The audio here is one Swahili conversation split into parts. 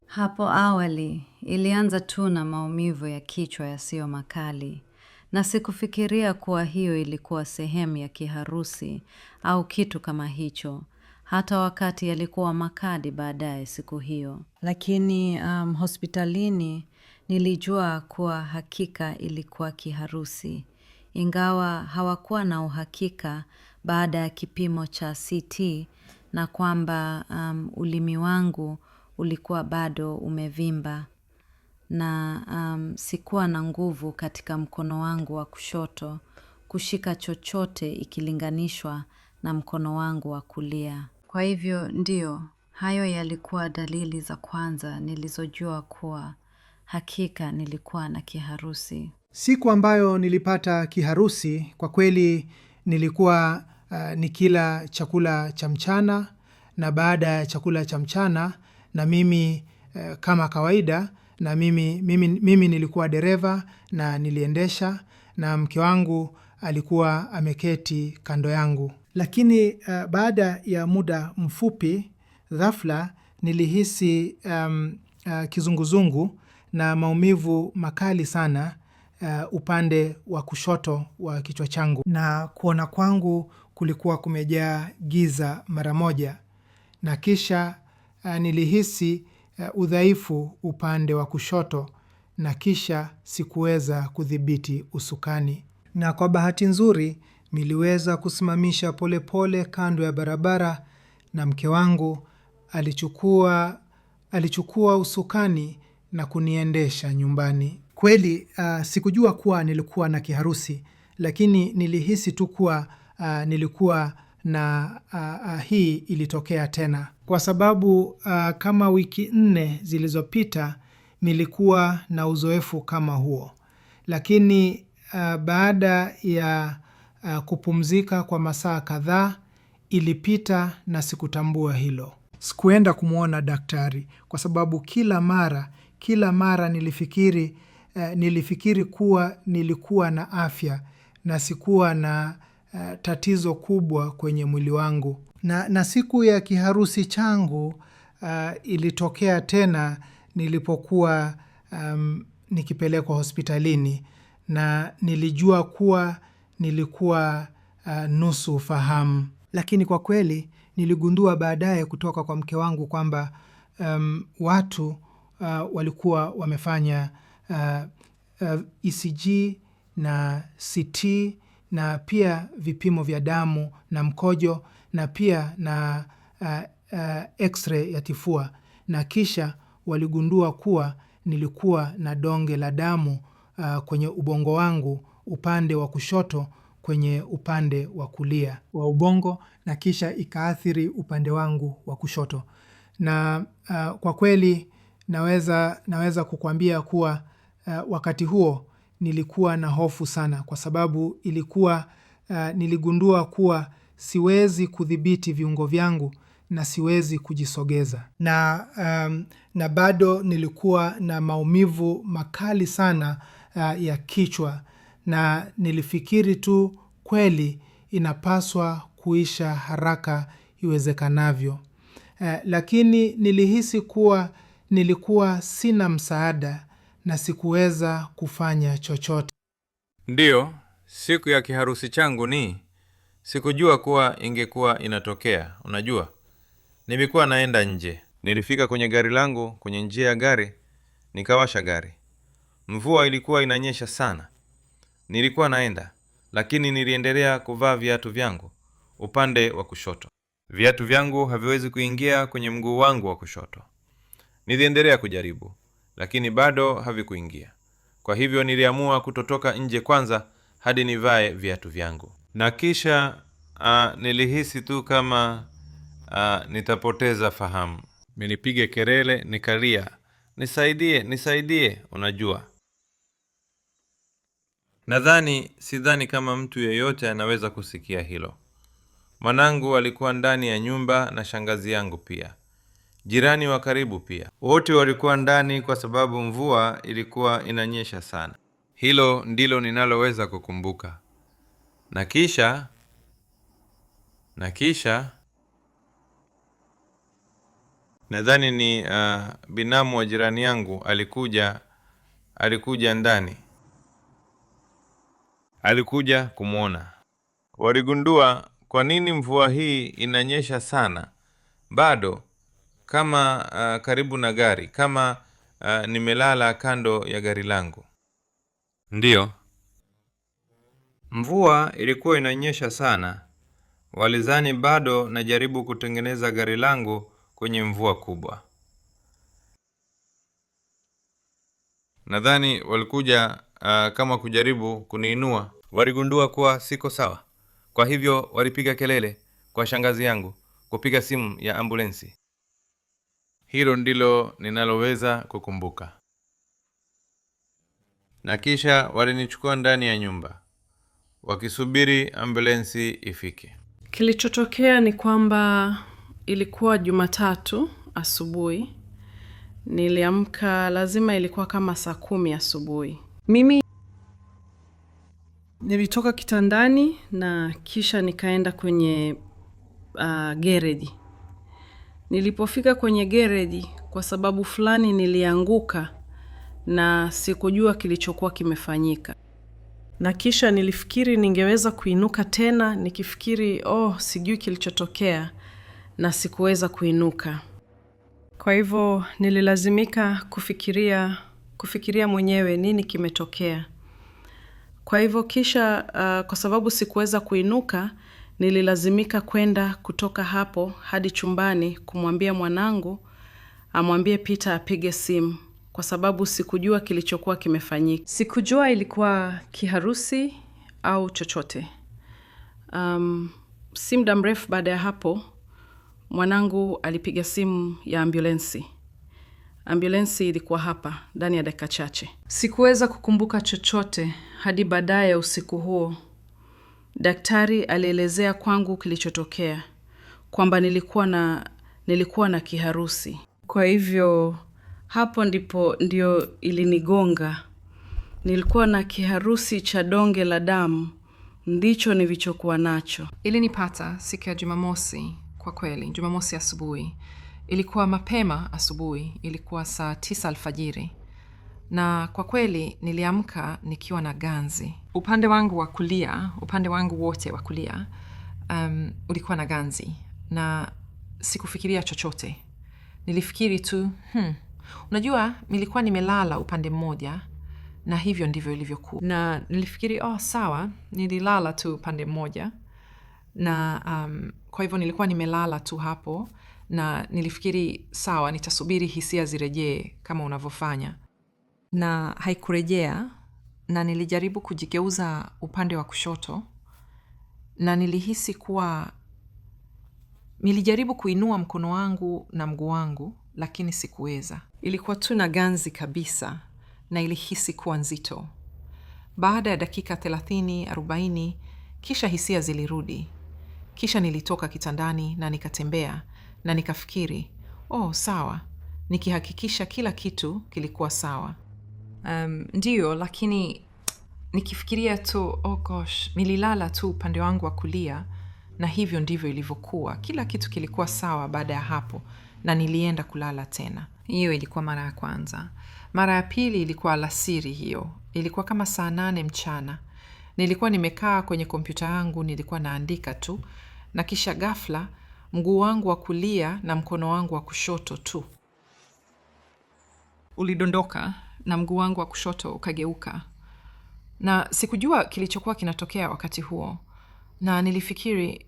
Hapo awali, ilianza tu na maumivu ya kichwa yasiyo makali, na sikufikiria kuwa hiyo ilikuwa sehemu ya kiharusi au kitu kama hicho, hata wakati yalikuwa makali baadaye siku hiyo. Lakini hospitalini nilijua kuwa hakika ilikuwa kiharusi. Ingawa hawakuwa na uhakika baada ya kipimo cha CT na kwamba ulimi wangu ulikuwa bado umevimba na sikuwa na nguvu katika mkono wangu wa kushoto kushika chochote ikilinganishwa na mkono wangu wa kulia. Kwa hivyo ndio, hayo yalikuwa dalili za kwanza nilizojua kuwa hakika nilikuwa na kiharusi. Siku ambayo nilipata kiharusi, kwa kweli nilikuwa nikila chakula cha mchana, na baada ya chakula cha mchana na mimi kama kawaida, na mimi nilikuwa dereva na niliendesha, na mke wangu alikuwa ameketi kando yangu. Lakini baada ya muda mfupi, ghafla nilihisi kizunguzungu na maumivu makali sana upande wa kushoto wa kichwa changu, na kuona kwangu kulikuwa kumejaa giza mara moja, na kisha nilihisi udhaifu upande wa kushoto, na kisha sikuweza kudhibiti usukani. Na kwa bahati nzuri niliweza kusimamisha polepole kando ya barabara, na mke wangu alichukua usukani na kuniendesha nyumbani. Kweli sikujua kuwa nilikuwa na kiharusi, lakini nilihisi tu kuwa nilikuwa na hii ilitokea tena. Kwa sababu kama wiki 4 zilizopita nilikuwa na uzoefu kama huo. Lakini baada ya kupumzika kwa masaa kadhaa ilipita na sikutambua hilo. Sikuenda kumuona daktari kwa sababu kila mara nilifikiri kuwa nilikuwa na afya na sikuwa na tatizo kubwa kwenye mwili wangu. Na siku ya kiharusi changu ilitokea tena nilipokuwa nikipelekwa hospitalini, na nilijua kuwa nilikuwa nusu fahamu. Lakini kwa kweli niligundua baadaye kutoka kwa mke wangu kwamba watu walikuwa wamefanya ECG na CT na pia vipimo vya damu na mkojo na pia na x-ray ya kifua, na kisha waligundua kuwa nilikuwa na donge la damu kwenye ubongo wangu upande wa kushoto kwenye upande wa kulia wa ubongo, na kisha ikaathiri upande wangu wa kushoto. Na kwa kweli naweza kukuambia kuwa wakati huo nilikuwa na hofu sana, kwa sababu niligundua kuwa siwezi kudhibiti viungo vyangu na siwezi kujisogeza. Na bado nilikuwa na maumivu makali sana ya kichwa, na nilifikiri tu kweli inapaswa kuisha haraka iwezekanavyo. Lakini nilihisi kuwa nilikuwa sina msaada na sikuweza kufanya chochote. Ndiyo, siku ya kiharusi changu sikujua kuwa ingekuwa inatokea. Unajua, nilikuwa naenda nje. Nilifika kwenye gari langu, kwenye njia ya gari, nikawasha gari. Mvua ilikuwa inanyesha sana. Nilikuwa naenda, lakini niliendelea kuvaa viatu vyangu upande wa kushoto. Viatu vyangu haviwezi kuingia kwenye mguu wangu wa kushoto. Niliendelea kujaribu, lakini bado havikuingia. Kwa hivyo niliamua kutotoka nje kwanza hadi nivae viatu vyangu. Na kisha nilihisi tu kama nitapoteza fahamu. Nilipiga kelele, nikalia, nisaidie, unajua. Sidhani kama mtu yeyote anaweza kusikia hilo. Mwanangu alikuwa ndani ya nyumba na shangazi yangu pia. Jirani wa karibu pia. Wote walikuwa ndani kwa sababu mvua ilikuwa inanyesha sana. Hilo ndilo ninaloweza kukumbuka. Na kisha Nadhani ni binamu wa jirani yangu alikuja ndani. Alikuja kumwona. Waligundua kwa nini mvua hii inanyesha sana. Bado kama karibu na gari, kama nimelala kando ya gari langu. Ndiyo. Mvua ilikuwa inanyesha sana. Walizani bado najaribu kutengeneza gari langu kwenye mvua kubwa. Nadhani walikuja kama kujaribu kuniinua. Waligundua kuwa siko sawa. Kwa hivyo walipiga kelele kwa shangazi yangu kupiga simu ya ambulensi. Hilo ndilo ninaloweza kukumbuka. Na kisha walinichukua ndani ya nyumba, wakisubiri ambulensi ifike. Kilichotokea ni kwamba ilikuwa Jumatatu asubuhi. Niliamka, lazima ilikuwa kama saa 10 asubuhi. Mimi nilitoka kitandani na kisha nikaenda kwenye gereji. Nilipofika kwenye gereji, kwa sababu fulani nilianguka na sikujua kilichokuwa kimefanyika. Na kisha nilifikiri ningeweza kuinuka tena, nikifikiri sijui kilichotokea, na sikuweza kuinuka. Kwa hivyo nililazimika kufikiria mwenyewe nini kimetokea. Kwa hivyo kisha kwa sababu sikuweza kuinuka, nililazimika kwenda kutoka hapo hadi chumbani kumwambia mwanangu amwambie Peter apige simu, kwa sababu sikujua kilichokuwa kimefanyika. Sikujua ilikuwa kiharusi au chochote. Si muda mrefu baada ya hapo, mwanangu alipiga simu ya ambulensi. Ambulensi ilikuwa hapa ndani ya dakika chache. Sikuweza kukumbuka chochote hadi baadaye usiku huo. Daktari alielezea kwangu kilichotokea, kwamba nilikuwa na kiharusi. Kwa hivyo hapo ndio ilinigonga. Nilikuwa na kiharusi cha donge la damu, ndicho nilichokuwa nacho. Ilinipata siku ya Jumamosi, kwa kweli, Jumamosi asubuhi. Ilikuwa mapema asubuhi, ilikuwa saa 9 alfajiri. Na kwa kweli niliamka nikiwa na ganzi. Upande wangu wa kulia, upande wangu wote wa kulia, ulikuwa na ganzi. Na sikufikiria chochote. Nilifikiri tu, unajua nilikuwa nimelala upande mmoja, na hivyo ndivyo ilivyokuwa. Na nilifikiri, sawa, nililala tu upande mmoja. Na kwa hivyo nilikuwa nimelala tu hapo, na nilifikiri, sawa, nitasubiri hisia zirejee kama unavyofanya. Na haikurejea, na nilijaribu kujigeuza upande wa kushoto, na nilihisi kuwa nilijaribu kuinua mkono wangu na mguu wangu, lakini sikuweza. Ilikuwa tu na ganzi kabisa, na ilihisi kuwa nzito. Baada ya dakika 30-40, kisha hisia zilirudi. Kisha nilitoka kitandani na nikatembea, na nikafikiri, sawa, nikihakikisha kila kitu kilikuwa sawa. Ndiyo, lakini nikifikiria tu, nililala tu upande wangu wa kulia, na hivyo ndivyo ilivyokuwa. Kila kitu kilikuwa sawa baada ya hapo, na nilienda kulala tena. Hiyo ilikuwa mara ya kwanza. Mara ya pili ilikuwa alasiri hiyo. Ilikuwa kama saa 8 mchana. Nilikuwa nimekaa kwenye kompyuta yangu, nilikuwa naandika tu, na kisha ghafla mguu wangu wa kulia na mkono wangu wa kushoto tu ulidondoka, na mguu wangu wa kushoto ukageuka. Na sikujua kilichokuwa kinatokea wakati huo. Na nilifikiri,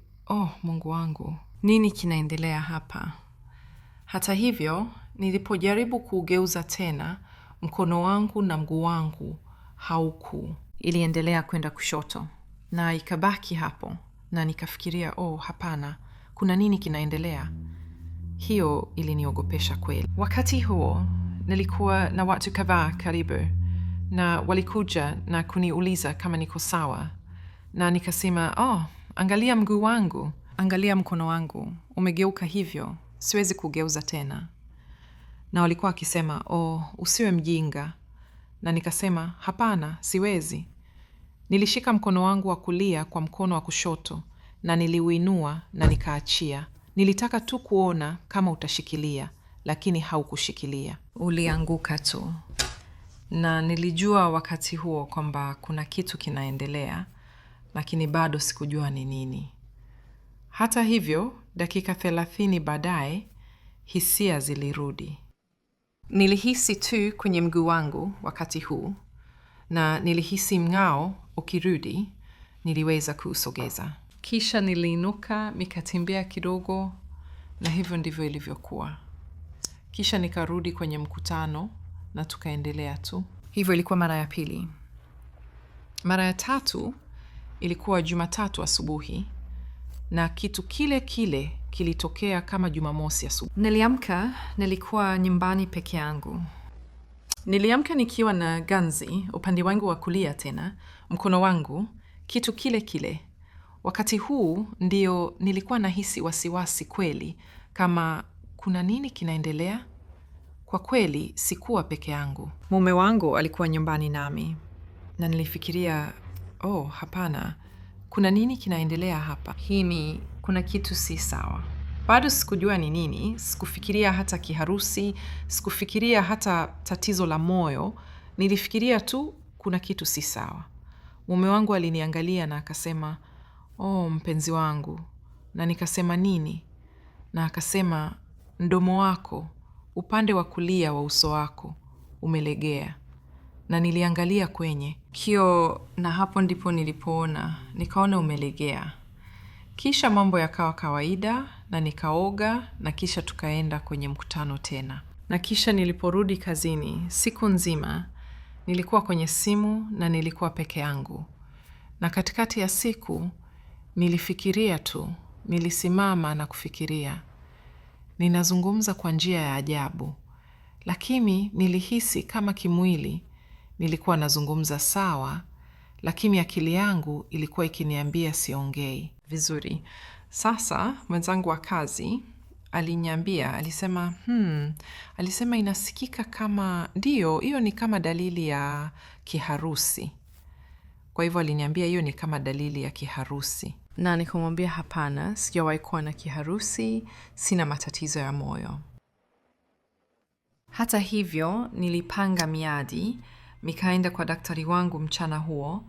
Mungu wangu, nini kinaendelea hapa? Hata hivyo, nilipojaribu kugeuza tena, mkono wangu na mguu wangu iliendelea kwenda kushoto. Na ikabaki hapo, na nikafikiria, hapana, kuna nini kinaendelea? Hiyo iliniogopesha kweli. Wakati huo, nilikuwa na watu kadhaa karibu, na walikuja na kuniuliza kama niko sawa. Na nikasema, angalia mguu wangu, angalia mkono wangu, umegeuka hivyo, siwezi kugeuza tena. Na walikuwa wakisema, usiwe mjinga. Na nikasema, hapana, siwezi. Nilishika mkono wangu wa kulia kwa mkono wa kushoto, na niliuinua na nikaachia. Nilitaka tu kuona kama utashikilia, lakini haukushikilia. Ulianguka tu. Na nilijua wakati huo kwamba kuna kitu kinaendelea, lakini bado sikujua ni nini. Hata hivyo, dakika 30 baadaye, hisia zilirudi. Nilihisi tu kwenye mguu wangu wakati huu, na nilihisi mng'ao ukirudi, niliweza kuusogeza. Kisha niliinuka, nikatembea kidogo, na hivyo ndivyo ilivyokuwa. Kisha nikarudi kwenye mkutano, na tukaendelea tu. Hivyo ilikuwa mara ya pili. Mara ya tatu ilikuwa Jumatatu asubuhi, na kitu kile kile kilitokea kama Jumamosi asubuhi. Niliamka, nilikuwa nyumbani peke yangu. Niliamka nikiwa na ganzi, upande wangu wa kulia tena, mkono wangu, kitu kile kile. Wakati huu ndio nilikuwa nahisi wasiwasi kweli, kama kuna nini kinaendelea? Kwa kweli, sikuwa peke yangu. Mume wangu alikuwa nyumbani nami, na nilifikiria, hapana, kuna nini kinaendelea hapa? Kuna kitu si sawa. Bado sikujua ni nini, sikufikiria hata kiharusi, sikufikiria hata tatizo la moyo, nilifikiria tu kuna kitu si sawa. Mume wangu aliniangalia na akasema, mpenzi wangu, na nikasema nini? Na akasema, mdomo wako, upande wa kulia wa uso wako, umelegea. Na niliangalia kwenye kioo, na hapo ndipo nilipoona, nikaona umelegea. Kisha mambo yakawa kawaida, na nikaoga, na kisha tukaenda kwenye mkutano tena. Na kisha niliporudi kazini, siku nzima, nilikuwa kwenye simu na nilikuwa peke yangu. Na katikati ya siku, nilifikiria tu, nilisimama na kufikiria. Ninazungumza kwa njia ya ajabu, lakini nilihisi kama kimwili, nilikuwa nazungumza sawa, lakini akili yangu ilikuwa ikiniambia siongei vizuri. Sasa, mwenzangu wa kazi, aliniambia, alisema inasikika kama, ndio, hiyo ni kama dalili ya kiharusi. Kwa hivyo aliniambia hiyo ni kama dalili ya kiharusi. Na nikamwambia hapana, sijawahi kuwa na kiharusi, sina matatizo ya moyo. Hata hivyo, nilipanga miadi, nikaenda kwa daktari wangu mchana huo,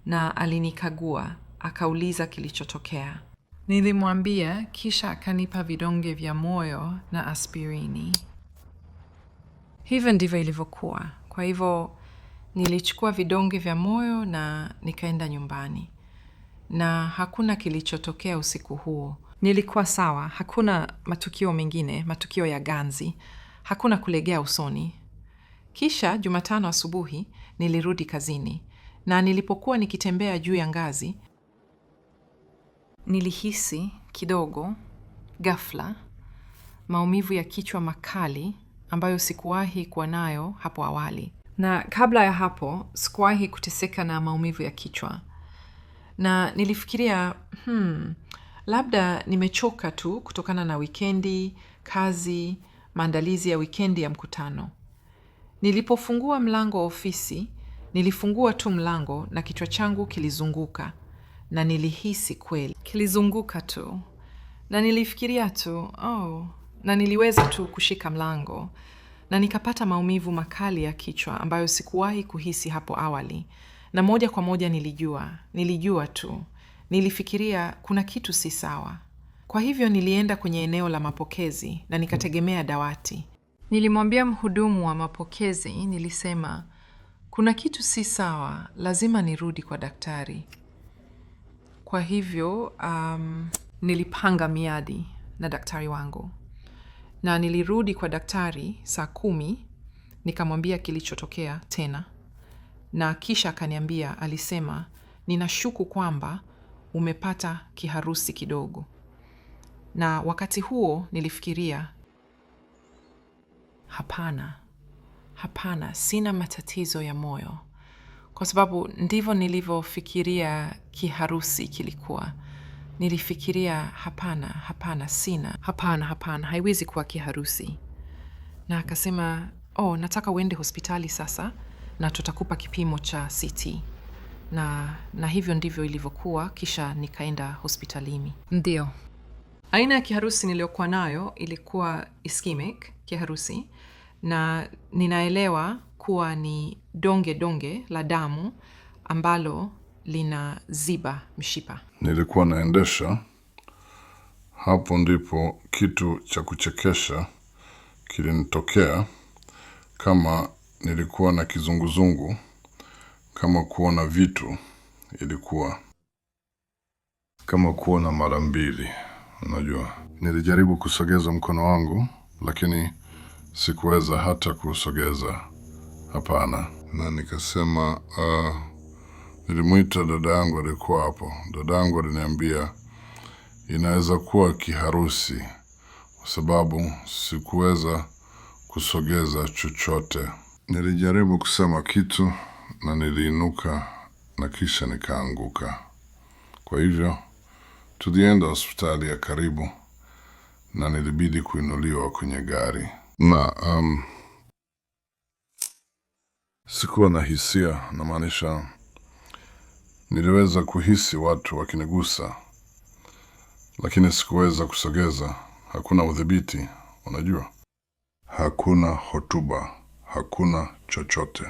na alinikagua, akauliza kilichotokea. Nilimwambia, kisha akanipa vidonge vya moyo na aspirini. Hivyo ndivyo ilivyokuwa. Kwa hivyo, nilichukua vidonge vya moyo na nikaenda nyumbani. Na hakuna kilichotokea usiku huo. Nilikuwa sawa, hakuna matukio mengine, matukio ya ganzi, hakuna kulegea usoni. Kisha, Jumatano asubuhi, nilirudi kazini. Na nilipokuwa nikitembea juu ya ngazi, nilihisi kidogo, ghafla, maumivu ya kichwa makali ambayo sikuwahi kuwa nayo hapo awali. Na kabla ya hapo, sikuwahi kuteseka na maumivu ya kichwa. Na nilifikiria, labda nimechoka tu kutokana na wikendi, kazi, maandalizi ya wikendi ya mkutano. Nilipofungua mlango wa ofisi, nilifungua tu mlango na kichwa changu kilizunguka. Na nilihisi kweli. Kilizunguka tu. Na nilifikiria tu, na niliweza tu kushika mlango. Na nikapata maumivu makali ya kichwa ambayo sikuwahi kuhisi hapo awali. Na moja kwa moja nilijua tu. Nilifikiria kuna kitu si sawa. Kwa hivyo nilienda kwenye eneo la mapokezi na nikategemea dawati. Nilimwambia mhudumu wa mapokezi, nilisema, kuna kitu si sawa, lazima nirudi kwa daktari. Kwa hivyo nilipanga miadi na daktari wangu. Na nilirudi kwa daktari saa 10, nikamwambia kilichotokea tena. Na kisha akaniambia, alisema, ninashuku kwamba umepata kiharusi kidogo. Na wakati huo nilifikiria, hapana, sina matatizo ya moyo. Kwa sababu ndivyo nilivyofikiria kiharusi kilikuwa. Nilifikiria hapana, sina. Hapana, haiwezi kuwa kiharusi. Na akasema, nataka uende hospitali sasa na tutakupa kipimo cha CT. Na hivyo ndivyo ilivyokuwa, kisha nikaenda hospitalini. Ndio. Aina ya kiharusi niliyokuwa nayo ilikuwa ischemic kiharusi, na ninaelewa kuwa ni donge la damu ambalo linaziba mshipa. Nilikuwa naendesha, hapo ndipo kitu cha kuchekesha kilinitokea. Kama nilikuwa na kizunguzungu, kama kuona vitu, ilikuwa kama kuona mara mbili. Unajua, nilijaribu kusogeza mkono wangu, lakini sikuweza hata kusogeza. Hapana. Na nikasema, nilimuita dada yangu, alikuwa hapo. Dada yangu aliniambia inaweza kuwa kiharusi, kwa sababu sikuweza kusogeza chochote. Nilijaribu kusema kitu na niliinuka na kisha nikaanguka. Kwa hivyo tulienda hospitali ya karibu na nilibidi kuinuliwa kwenye gari. Na sikuwa na hisia, namaanisha niliweza kuhisi watu wakinigusa, lakini sikuweza kusogeza. Hakuna udhibiti, unajua. Hakuna hotuba, hakuna chochote.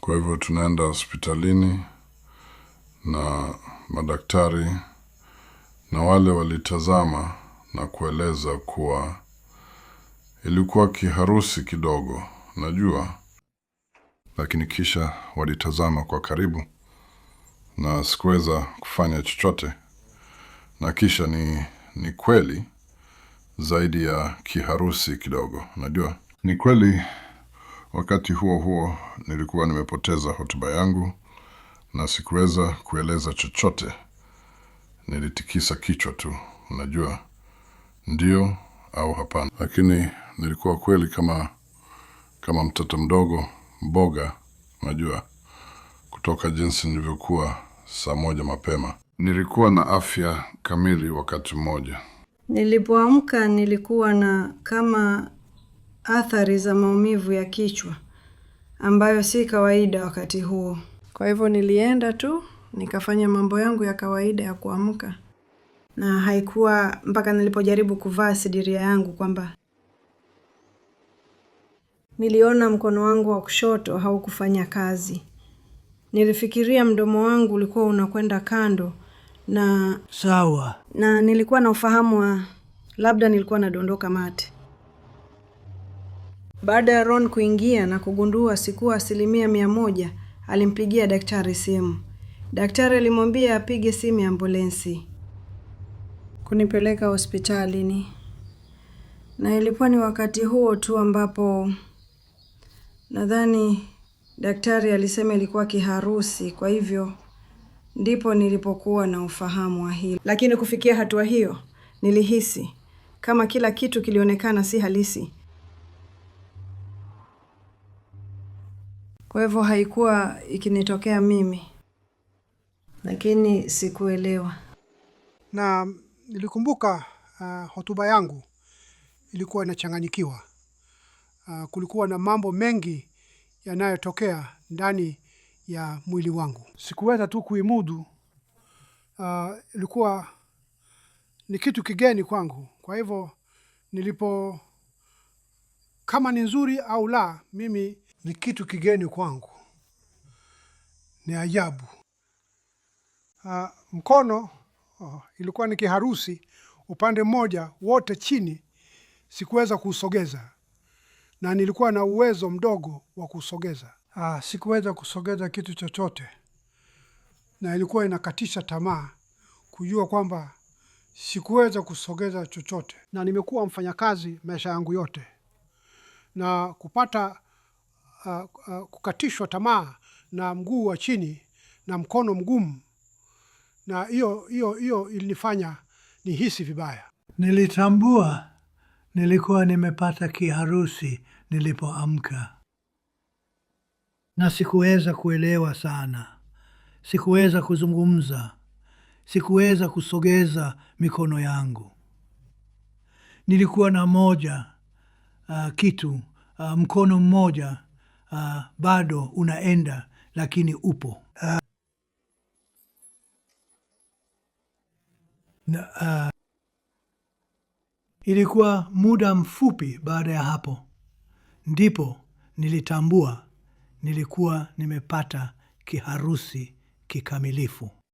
Kwa hivyo tunaenda hospitalini na madaktari, na wale walitazama na kueleza kuwa ilikuwa kiharusi kidogo, najua. Lakini kisha walitazama kwa karibu na sikuweza kufanya chochote. Na kisha ni kweli zaidi ya kiharusi kidogo, najua. Ni kweli wakati huo nilikuwa nimepoteza hotuba yangu na sikuweza kueleza chochote. Nilitikisa kichwa tu, unajua, ndio au hapana. Lakini nilikuwa kweli kama mtoto mdogo, mboga, unajua, kutoka jinsi nilivyokuwa saa 1 mapema. Nilikuwa na afya kamili wakati mmoja. Nilipoamka nilikuwa na kama athari za maumivu ya kichwa, ambayo si kawaida wakati huo. Kwa hivyo nilienda tu, nikafanya mambo yangu ya kawaida ya kuamka. Na haikuwa mpaka nilipojaribu kuvaa sidiria yangu kwamba niliona mkono wangu wa kushoto haukufanya kazi. Nilifikiria mdomo wangu ulikuwa unakwenda kando na sawa. Na nilikuwa na ufahamu wa labda nilikuwa nadondoka mate. Baada ya Ron kuingia na kugundua sikuwa 100%, alimpigia daktari simu. Daktari alimwambia apige simu ya ambulensi kunipeleka hospitalini. Na ilikuwa ni wakati huo tu ambapo nadhani daktari alisema ilikuwa kiharusi, kwa hivyo ndipo nilipokuwa na ufahamu wa hilo. Lakini kufikia hatua hiyo, nilihisi kama kila kitu kilionekana si halisi. Kwa hivyo haikuwa ikinitokea mimi, lakini sikuelewa. Na nilikumbuka hotuba yangu ilikuwa inachanganyikiwa. Kulikuwa na mambo mengi yanayotokea ndani ya mwili wangu. Sikuweza tu kuimudu. Ilikuwa ni kitu kigeni kwangu. Kwa hivyo kama ni nzuri au la, mimi ni kitu kigeni kwangu. Ni ajabu. Mkono ilikuwa ni kiharusi, upande mmoja wote chini sikuweza kusogeza. Na nilikuwa na uwezo mdogo wa kusogeza. Sikuweza kusogeza kitu chochote. Na ilikuwa inakatisha tamaa kujua kwamba sikuweza kusogeza chochote. Na nimekuwa mfanyakazi maisha yangu yote. Na kupata kukatishwa tamaa na mguu wa chini na mkono mgumu, na hiyo ilinifanya nihisi vibaya. Nilitambua nilikuwa nimepata kiharusi nilipoamka. Na sikuweza kuelewa sana. Sikuweza kuzungumza. Sikuweza kusogeza mikono yangu. Nilikuwa na mkono mmoja bado unaenda, lakini upo. Ilikuwa muda mfupi baada ya hapo ndipo nilitambua nilikuwa nimepata kiharusi kikamilifu.